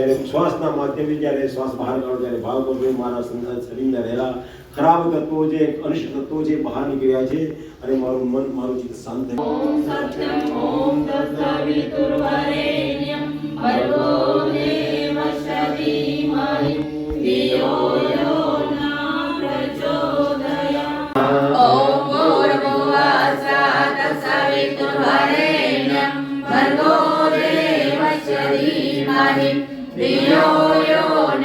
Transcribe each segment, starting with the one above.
જ્યારે શ્વાસના માધ્યમથી જ્યારે શ્વાસ બહાર કાઢો ત્યારે ભાવ કરો મારા શરીરના રહેલા ખરાબ તત્વો જે અનિષ્ટ તત્વો જે બહાર નીકળ્યા છે અને મારું મન મારું ચિત્ત શાંત થાય. ઓમ સત્યમ ઓમ તત્સવિતુર્વરેણ્યમ ભર્ગો દેવસ્ય ધીમહિ ધિયો યો ન પ્રચોદયાत्. ઓમ ભૂર્ભુવઃ તત્સવિતુર્વરેણ્યમ ભર્ગો દેવસ્ય ધીમહિ ધિયો યો ન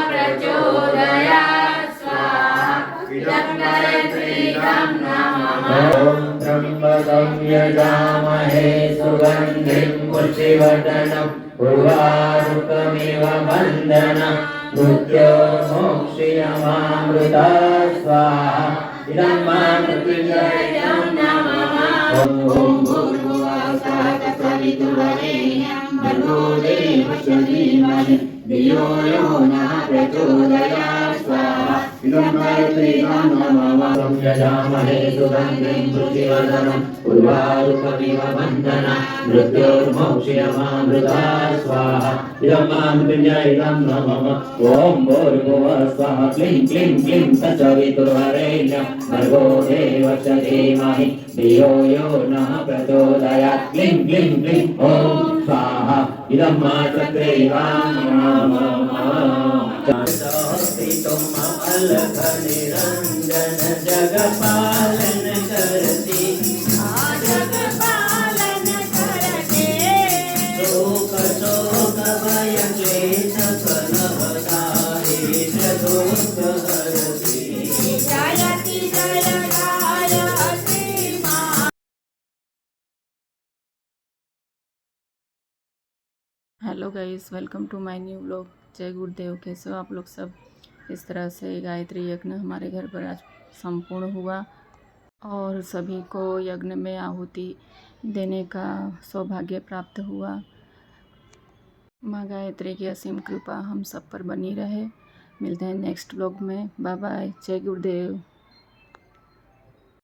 પ્રચોદયાत्. સ્વાહા ઇદં તરેત્રીગં નમઃ. ઓમ ત્રંબકં યજામહે સુગંધિં પુષ્ટિવર્ધનં ઉર્વારુકમિવ બંધનં મૃત્યોર્મોક્ષયમામૃતા. સ્વાહા ઇદં મા મૃત્યુંજયં નમઃ. ઓમ ભૂર્ભુવઃ તત્સવિતુર્વરેણ્યં ભર્ગો દેવસ્ય ધીમહિ ધિયો યો ન પ્રચોદયાत्. સ્વાહા ઇદં તરેત્રીગં નમઃ. યજામહે સુગંધિં પુષ્ટિવર્ધનં ઉર્વારુકમિવ બંધનં મૃત્યોર્મોક્ષયમામૃતા. સ્વાહા ઇદં મા મૃત્યુંજયં નમઃ. ઓમ ભૂર્ભુવઃ સ્વઃ ક્લીં ક્લીં ક્લીં તત્સવિતુર્વરેણ્યં ભર્ગો દેવસ્ય ધીમહિ ધિયો યો નઃ પ્રચોદયાत्. ક્લીં ક્લીં ક્લીં ઓમ સ્વાહા ઇદં મા ચક્રૈવાં નમઃ. અલખ નિરંજન જગપાલન કરતી શોક શોક ભય ક્લેશ કલહદારિ દુઃખ હરતી. Hello guys, welcome to my new vlog. जय गुरुदेव. कैसे हो आप लोग सब? इस तरह से गायत्री यज्ञ हमारे घर पर आज संपूर्ण हुआ और सभी को यज्ञ में आहुति देने का सौभाग्य प्राप्त हुआ. माँ गायत्री की असीम कृपा हम सब पर बनी रहे. मिलते हैं नेक्स्ट व्लॉग में. Bye bye. जय गुरुदेव.